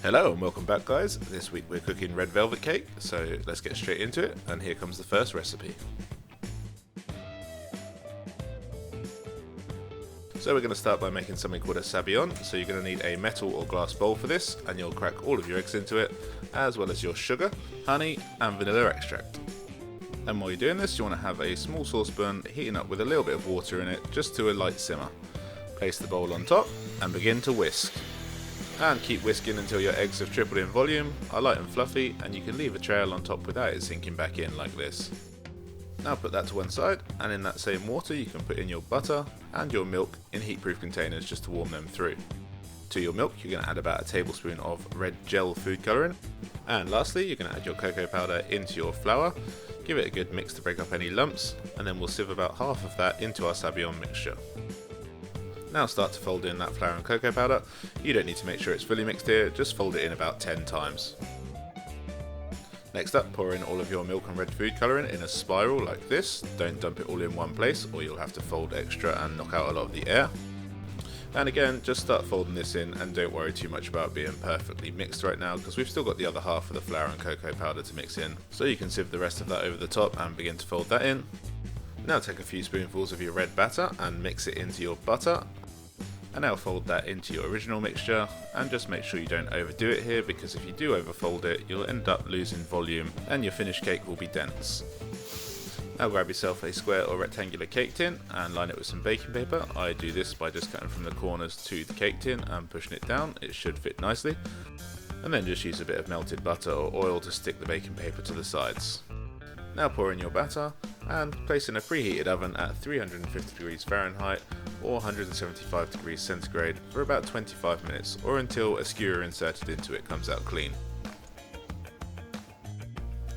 Hello and welcome back, guys. This week we're cooking red velvet cake, so let's get straight into it, and here comes the first recipe. So we're going to start by making something called a sabayon. So you're going to need a metal or glass bowl for this, and you'll crack all of your eggs into it, as well as your sugar, honey and vanilla extract. And while you're doing this, you want to have a small saucepan heating up with a little bit of water in it, just to a light simmer. Place the bowl on top and begin to whisk. And keep whisking until your eggs have tripled in volume, are light and fluffy, and you can leave a trail on top without it sinking back in like this. Now put that to one side, and in that same water you can put in your butter and your milk in heat-proof containers just to warm them through. To your milk you're going to add about a tablespoon of red gel food colouring, and lastly you're going to add your cocoa powder into your flour, give it a good mix to break up any lumps, and then we'll sieve about half of that into our sabayon mixture. Now start to fold in that flour and cocoa powder. You don't need to make sure it's fully mixed here, just fold it in about 10 times. Next up, pour in all of your milk and red food colouring in a spiral like this. Don't dump it all in one place or you'll have to fold extra and knock out a lot of the air. And again, just start folding this in and don't worry too much about being perfectly mixed right now, because we've still got the other half of the flour and cocoa powder to mix in. So you can sieve the rest of that over the top and begin to fold that in. Now take a few spoonfuls of your red batter and mix it into your butter. And now fold that into your original mixture, and just make sure you don't overdo it here, because if you do overfold it you'll end up losing volume and your finished cake will be dense. Now grab yourself a square or rectangular cake tin and line it with some baking paper. I do this by just cutting from the corners to the cake tin and pushing it down. It should fit nicely. And then just use a bit of melted butter or oil to stick the baking paper to the sides. Now pour in your batter and place in a preheated oven at 350 degrees Fahrenheit or 175 degrees centigrade for about 25 minutes, or until a skewer inserted into it comes out clean.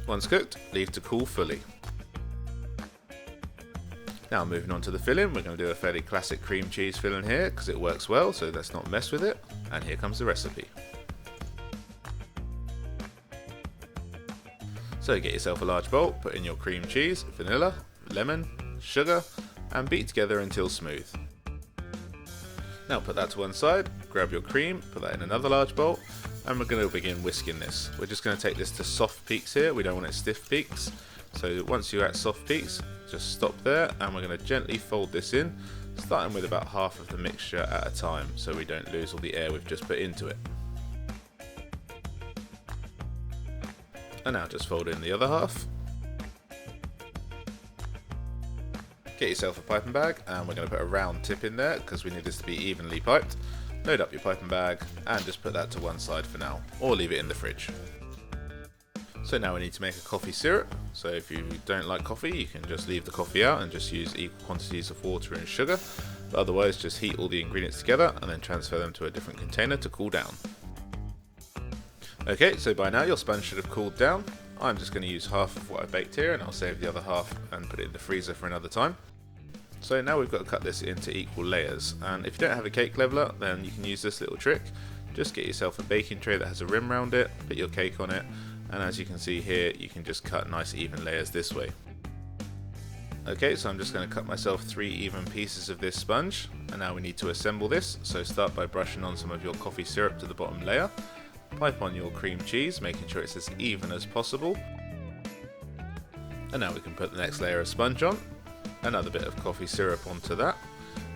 Once cooked, leave to cool fully. Now moving on to the filling, we're going to do a fairly classic cream cheese filling here because it works well, so let's not mess with it, and here comes the recipe. So get yourself a large bowl, put in your cream cheese, vanilla, lemon, sugar, and beat together until smooth. Now put that to one side, grab your cream, put that in another large bowl, and we're going to begin whisking this. We're just going to take this to soft peaks here, we don't want it stiff peaks. So once you're at soft peaks, just stop there, and we're going to gently fold this in, starting with about half of the mixture at a time, so we don't lose all the air we've just put into it. And now just fold in the other half. Get yourself a piping bag, and we're going to put a round tip in there because we need this to be evenly piped. Load up your piping bag and just put that to one side for now, or leave it in the fridge. So now we need to make a coffee syrup. So if you don't like coffee, you can just leave the coffee out and just use equal quantities of water and sugar. But otherwise just heat all the ingredients together and then transfer them to a different container to cool down. Okay, so by now your sponge should have cooled down. I'm just going to use half of what I baked here, and I'll save the other half and put it in the freezer for another time. So now we've got to cut this into equal layers, and if you don't have a cake leveler, then you can use this little trick. Just get yourself a baking tray that has a rim around it, put your cake on it, and as you can see here, you can just cut nice even layers this way. Okay, so I'm just going to cut myself 3 even pieces of this sponge, and now we need to assemble this. So start by brushing on some of your coffee syrup to the bottom layer. Pipe on your cream cheese, making sure it's as even as possible. And now we can put the next layer of sponge on, another bit of coffee syrup onto that,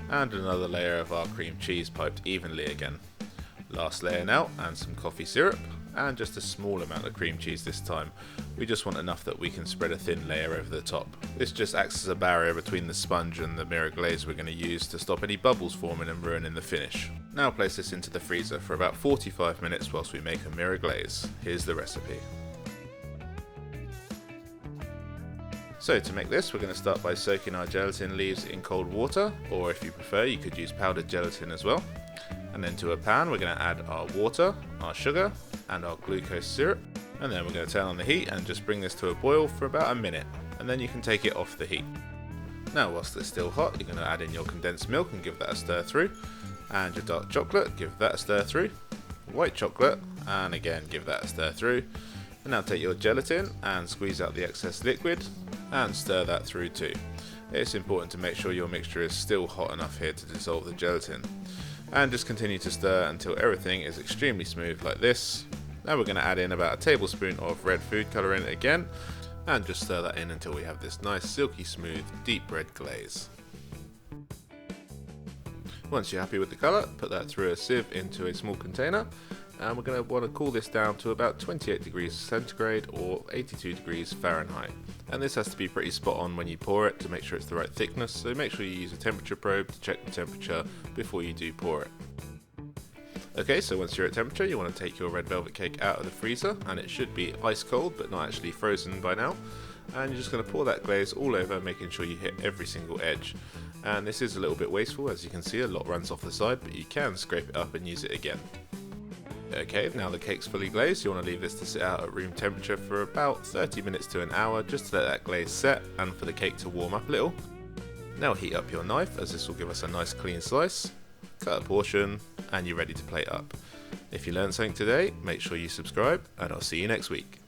and another layer of our cream cheese piped evenly again. Last layer now, and some coffee syrup, and just a small amount of cream cheese this time. We just want enough that we can spread a thin layer over the top. This just acts as a barrier between the sponge and the mirror glaze we're going to use to stop any bubbles forming and ruining the finish. Now place this into the freezer for about 45 minutes whilst we make a mirror glaze. Here's the recipe. So to make this, we're going to start by soaking our gelatin leaves in cold water, or if you prefer you could use powdered gelatin as well. And then to a pan we're going to add our water, our sugar and our glucose syrup, and then we're going to turn on the heat and just bring this to a boil for about a minute, and then you can take it off the heat. Now whilst it's still hot, you're going to add in your condensed milk and give that a stir through, and your dark chocolate, give that a stir through, white chocolate, and again give that a stir through. And now take your gelatin and squeeze out the excess liquid and stir that through too. It's important to make sure your mixture is still hot enough here to dissolve the gelatin. And just continue to stir until everything is extremely smooth like this. Now we're going to add in about a tablespoon of red food colouring again, and just stir that in until we have this nice silky smooth deep red glaze. Once you're happy with the colour, put that through a sieve into a small container, and we're going to want to cool this down to about 28 degrees centigrade or 82 degrees Fahrenheit. And this has to be pretty spot on when you pour it to make sure it's the right thickness, so make sure you use a temperature probe to check the temperature before you do pour it. Okay, so once you're at temperature, you want to take your red velvet cake out of the freezer, and it should be ice cold but not actually frozen by now. And you're just going to pour that glaze all over, making sure you hit every single edge. And this is a little bit wasteful, as you can see a lot runs off the side, but you can scrape it up and use it again. Okay, now the cake's fully glazed, you want to leave this to sit out at room temperature for about 30 minutes to an hour, just to let that glaze set and for the cake to warm up a little. Now heat up your knife, as this will give us a nice clean slice. Cut a portion, and you're ready to plate up. If you learned something today, make sure you subscribe, and I'll see you next week.